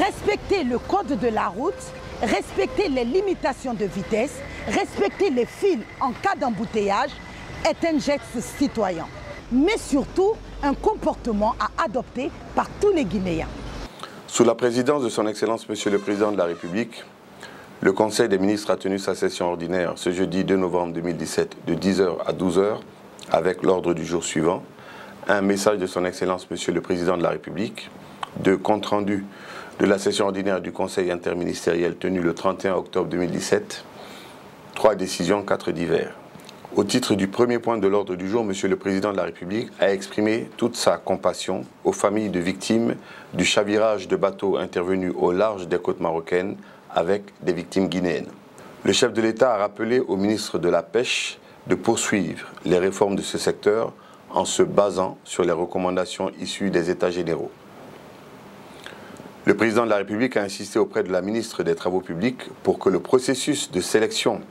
Respecter le code de la route, respecter les limitations de vitesse, respecter les fils en cas d'embouteillage est un geste citoyen, mais surtout un comportement à adopter par tous les Guinéens. Sous la présidence de son Excellence Monsieur le Président de la République, le Conseil des ministres a tenu sa session ordinaire ce jeudi 2 novembre 2017 de 10h à 12h avec l'ordre du jour suivant. Un message de son Excellence Monsieur le Président de la République, de compte-rendu de la session ordinaire du Conseil interministériel tenue le 31 octobre 2017, 3 décisions, 4 divers. Au titre du premier point de l'ordre du jour, Monsieur le Président de la République a exprimé toute sa compassion aux familles de victimes du chavirage de bateaux intervenu au large des côtes marocaines avec des victimes guinéennes. Le chef de l'État a rappelé au ministre de la Pêche de poursuivre les réformes de ce secteur en se basant sur les recommandations issues des États généraux. Le Président de la République a insisté auprès de la ministre des Travaux publics pour que le processus de sélection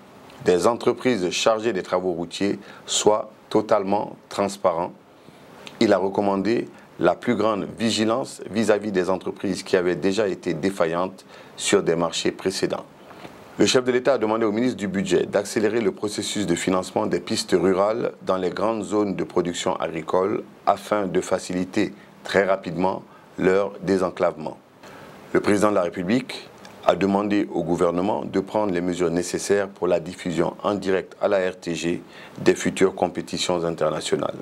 des entreprises chargées des travaux routiers soit totalement transparent. Il a recommandé la plus grande vigilance vis-à-vis des entreprises qui avaient déjà été défaillantes sur des marchés précédents. Le chef de l'État a demandé au ministre du Budget d'accélérer le processus de financement des pistes rurales dans les grandes zones de production agricole afin de faciliter très rapidement leur désenclavement. Le Président de la République a demandé au gouvernement de prendre les mesures nécessaires pour la diffusion en direct à la RTG des futures compétitions internationales.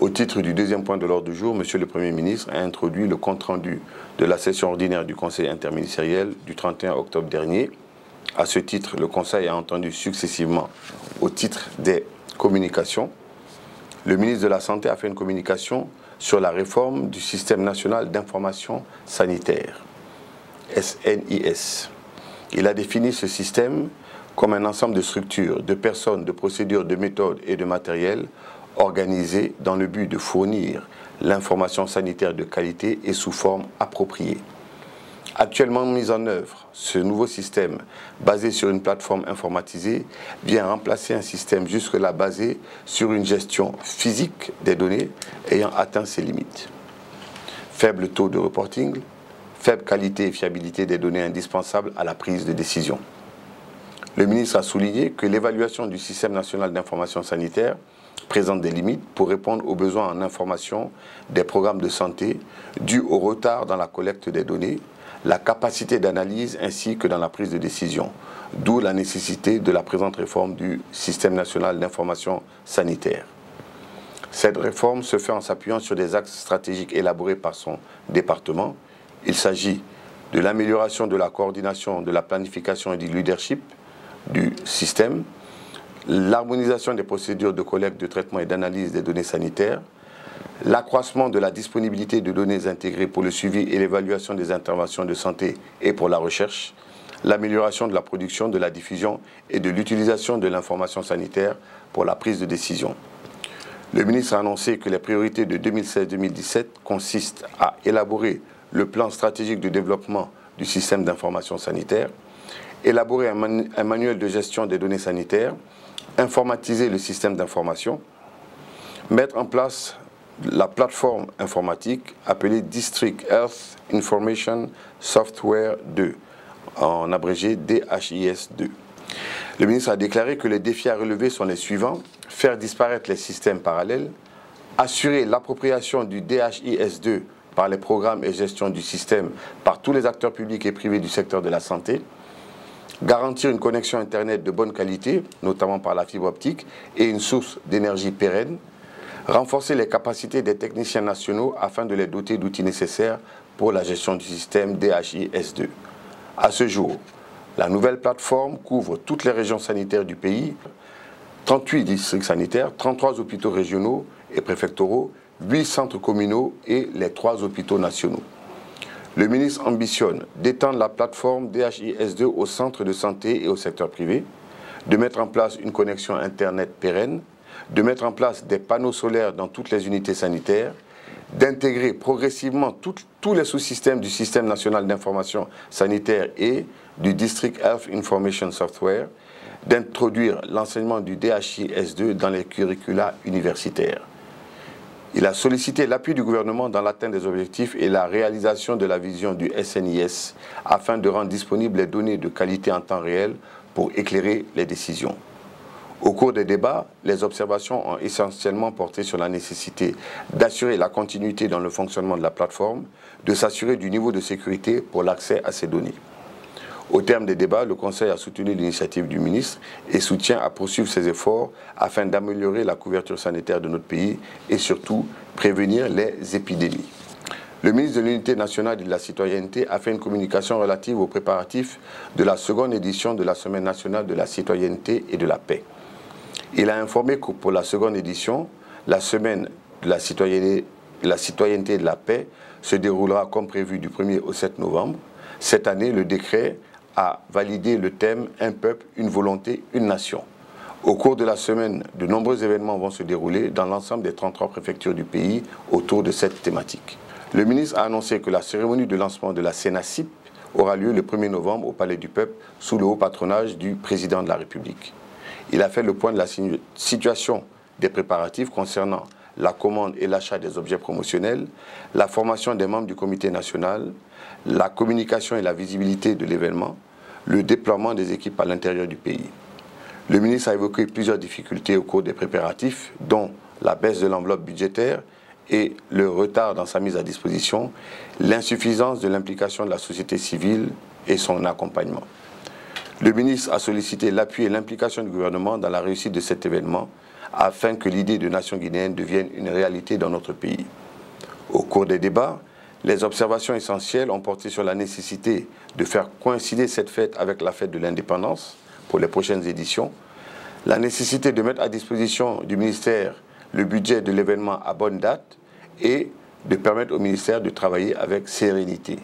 Au titre du deuxième point de l'ordre du jour, Monsieur le Premier ministre a introduit le compte-rendu de la session ordinaire du Conseil interministériel du 31 octobre dernier. À ce titre, le Conseil a entendu successivement, au titre des communications, le ministre de la Santé a fait une communication sur la réforme du système national d'information sanitaire. SNIS. Il a défini ce système comme un ensemble de structures, de personnes, de procédures, de méthodes et de matériel organisés dans le but de fournir l'information sanitaire de qualité et sous forme appropriée. Actuellement mis en œuvre, ce nouveau système, basé sur une plateforme informatisée, vient remplacer un système jusque-là basé sur une gestion physique des données ayant atteint ses limites. Faible taux de reporting, faible qualité et fiabilité des données indispensables à la prise de décision. Le ministre a souligné que l'évaluation du système national d'information sanitaire présente des limites pour répondre aux besoins en information des programmes de santé dus au retard dans la collecte des données, la capacité d'analyse ainsi que dans la prise de décision, d'où la nécessité de la présente réforme du système national d'information sanitaire. Cette réforme se fait en s'appuyant sur des axes stratégiques élaborés par son département. Il s'agit de l'amélioration de la coordination, de la planification et du leadership du système, l'harmonisation des procédures de collecte, de traitement et d'analyse des données sanitaires, l'accroissement de la disponibilité de données intégrées pour le suivi et l'évaluation des interventions de santé et pour la recherche, l'amélioration de la production, de la diffusion et de l'utilisation de l'information sanitaire pour la prise de décision. Le ministre a annoncé que les priorités de 2016-2017 consistent à élaborer le plan stratégique de développement du système d'information sanitaire, élaborer un manuel de gestion des données sanitaires, informatiser le système d'information, mettre en place la plateforme informatique appelée District Health Information Software 2, en abrégé DHIS 2. Le ministre a déclaré que les défis à relever sont les suivants: faire disparaître les systèmes parallèles, assurer l'appropriation du DHIS 2 par les programmes et gestion du système par tous les acteurs publics et privés du secteur de la santé, garantir une connexion Internet de bonne qualité, notamment par la fibre optique, et une source d'énergie pérenne, renforcer les capacités des techniciens nationaux afin de les doter d'outils nécessaires pour la gestion du système DHIS 2. À ce jour, la nouvelle plateforme couvre toutes les régions sanitaires du pays, 38 districts sanitaires, 33 hôpitaux régionaux et préfectoraux, 8 centres communaux et les 3 hôpitaux nationaux. Le ministre ambitionne d'étendre la plateforme DHIS2 aux centres de santé et au secteur privé, de mettre en place une connexion Internet pérenne, de mettre en place des panneaux solaires dans toutes les unités sanitaires, d'intégrer progressivement tous les sous-systèmes du système national d'information sanitaire et du District Health Information Software, d'introduire l'enseignement du DHIS2 dans les curricula universitaires. Il a sollicité l'appui du gouvernement dans l'atteinte des objectifs et la réalisation de la vision du SNIS afin de rendre disponibles les données de qualité en temps réel pour éclairer les décisions. Au cours des débats, les observations ont essentiellement porté sur la nécessité d'assurer la continuité dans le fonctionnement de la plateforme, de s'assurer du niveau de sécurité pour l'accès à ces données. Au terme des débats, le Conseil a soutenu l'initiative du ministre et soutient à poursuivre ses efforts afin d'améliorer la couverture sanitaire de notre pays et surtout prévenir les épidémies. Le ministre de l'Unité nationale et de la citoyenneté a fait une communication relative aux préparatifs de la seconde édition de la Semaine nationale de la citoyenneté et de la paix. Il a informé que pour la seconde édition, la Semaine de la citoyenneté et de la paix se déroulera comme prévu du 1er au 7 novembre. Cette année, le décret a validé le thème « Un peuple, une volonté, une nation ». Au cours de la semaine, de nombreux événements vont se dérouler dans l'ensemble des 33 préfectures du pays autour de cette thématique. Le ministre a annoncé que la cérémonie de lancement de la CENACIP aura lieu le 1er novembre au Palais du Peuple sous le haut patronage du président de la République. Il a fait le point de la situation des préparatifs concernant la commande et l'achat des objets promotionnels, la formation des membres du comité national, la communication et la visibilité de l'événement, le déploiement des équipes à l'intérieur du pays. Le ministre a évoqué plusieurs difficultés au cours des préparatifs, dont la baisse de l'enveloppe budgétaire et le retard dans sa mise à disposition, l'insuffisance de l'implication de la société civile et son accompagnement. Le ministre a sollicité l'appui et l'implication du gouvernement dans la réussite de cet événement afin que l'idée de nation guinéenne devienne une réalité dans notre pays. Au cours des débats, les observations essentielles ont porté sur la nécessité de faire coïncider cette fête avec la fête de l'indépendance pour les prochaines éditions, la nécessité de mettre à disposition du ministère le budget de l'événement à bonne date et de permettre au ministère de travailler avec sérénité.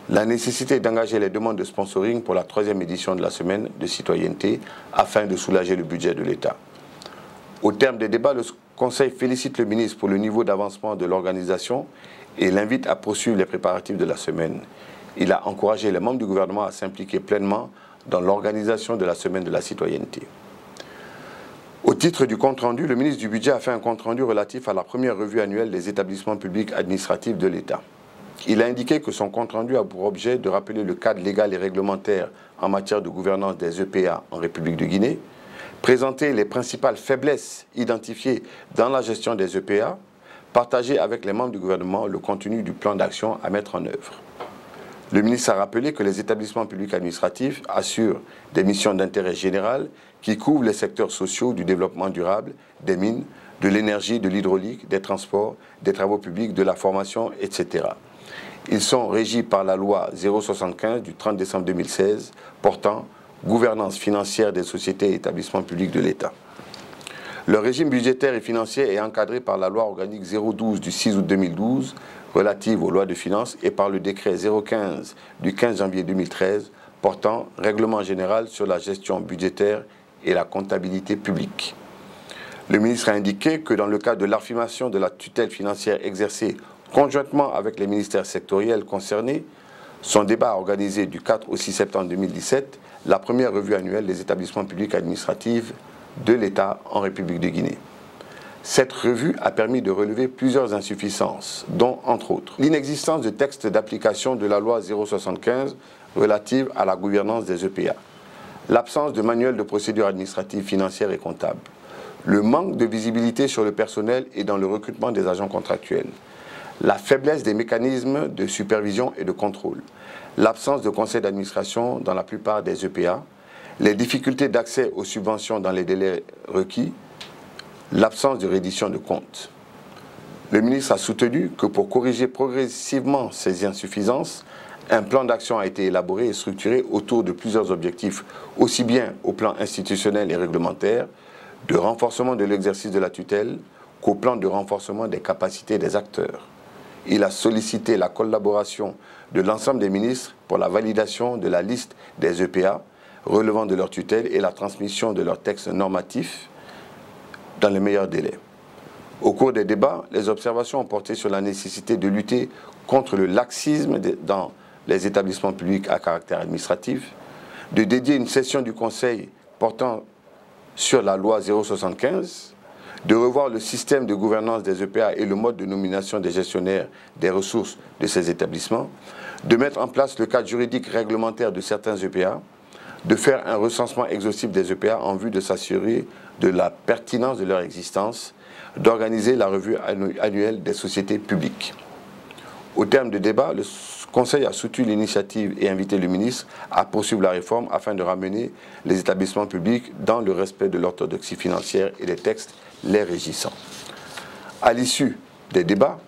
La nécessité d'engager les demandes de sponsoring pour la 3e édition de la semaine de citoyenneté afin de soulager le budget de l'État. Au terme des débats, le Conseil félicite le ministre pour le niveau d'avancement de l'organisation et l'invite à poursuivre les préparatifs de la semaine. Il a encouragé les membres du gouvernement à s'impliquer pleinement dans l'organisation de la semaine de la citoyenneté. Au titre du compte-rendu, le ministre du Budget a fait un compte-rendu relatif à la première revue annuelle des établissements publics administratifs de l'État. Il a indiqué que son compte-rendu a pour objet de rappeler le cadre légal et réglementaire en matière de gouvernance des EPA en République de Guinée, présenter les principales faiblesses identifiées dans la gestion des EPA, partager avec les membres du gouvernement le contenu du plan d'action à mettre en œuvre. Le ministre a rappelé que les établissements publics administratifs assurent des missions d'intérêt général qui couvrent les secteurs sociaux du développement durable, des mines, de l'énergie, de l'hydraulique, des transports, des travaux publics, de la formation, etc. Ils sont régis par la loi 075 du 30 décembre 2016 portant gouvernance financière des sociétés et établissements publics de l'État. Le régime budgétaire et financier est encadré par la loi organique 012 du 6 août 2012 relative aux lois de finances et par le décret 015 du 15 janvier 2013 portant règlement général sur la gestion budgétaire et la comptabilité publique. Le ministre a indiqué que dans le cadre de l'affirmation de la tutelle financière exercée conjointement avec les ministères sectoriels concernés, son débat organisé du 4 au 6 septembre 2017, la première revue annuelle des établissements publics administratifs de l'État en République de Guinée. Cette revue a permis de relever plusieurs insuffisances, dont, entre autres, l'inexistence de textes d'application de la loi 075 relative à la gouvernance des EPA, l'absence de manuel de procédure administrative, financière et comptable, le manque de visibilité sur le personnel et dans le recrutement des agents contractuels, la faiblesse des mécanismes de supervision et de contrôle, l'absence de conseil d'administration dans la plupart des EPA, les difficultés d'accès aux subventions dans les délais requis, l'absence de reddition de comptes. Le ministre a soutenu que pour corriger progressivement ces insuffisances, un plan d'action a été élaboré et structuré autour de plusieurs objectifs, aussi bien au plan institutionnel et réglementaire, de renforcement de l'exercice de la tutelle, qu'au plan de renforcement des capacités des acteurs. Il a sollicité la collaboration de l'ensemble des ministres pour la validation de la liste des EPA relevant de leur tutelle et la transmission de leurs textes normatifs dans les meilleurs délais. Au cours des débats, les observations ont porté sur la nécessité de lutter contre le laxisme dans les établissements publics à caractère administratif, de dédier une session du Conseil portant sur la loi 075, de revoir le système de gouvernance des EPA et le mode de nomination des gestionnaires des ressources de ces établissements, de mettre en place le cadre juridique réglementaire de certains EPA, de faire un recensement exhaustif des EPA en vue de s'assurer de la pertinence de leur existence, d'organiser la revue annuelle des sociétés publiques. Au terme du débat, le Conseil a soutenu l'initiative et invité le ministre à poursuivre la réforme afin de ramener les établissements publics dans le respect de l'orthodoxie financière et des textes les régissant. À l'issue des débats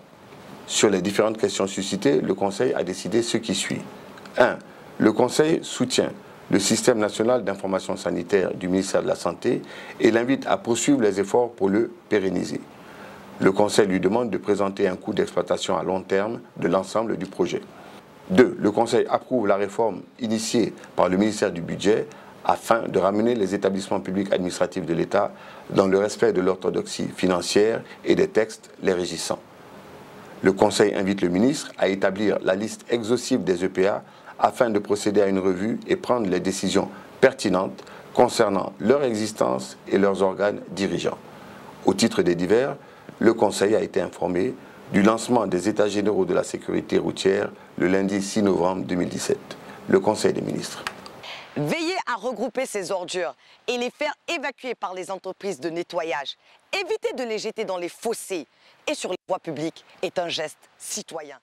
sur les différentes questions suscitées, le Conseil a décidé ce qui suit. 1. Le Conseil soutient le système national d'information sanitaire du ministère de la Santé et l'invite à poursuivre les efforts pour le pérenniser. Le Conseil lui demande de présenter un coût d'exploitation à long terme de l'ensemble du projet. 2. Le Conseil approuve la réforme initiée par le ministère du Budget afin de ramener les établissements publics administratifs de l'État dans le respect de l'orthodoxie financière et des textes les régissant. Le Conseil invite le ministre à établir la liste exhaustive des EPA afin de procéder à une revue et prendre les décisions pertinentes concernant leur existence et leurs organes dirigeants. Au titre des divers, le Conseil a été informé du lancement des États généraux de la sécurité routière le lundi 6 novembre 2017. Le Conseil des ministres. Veillez à regrouper ces ordures et les faire évacuer par les entreprises de nettoyage. Éviter de les jeter dans les fossés et sur les voies publiques est un geste citoyen.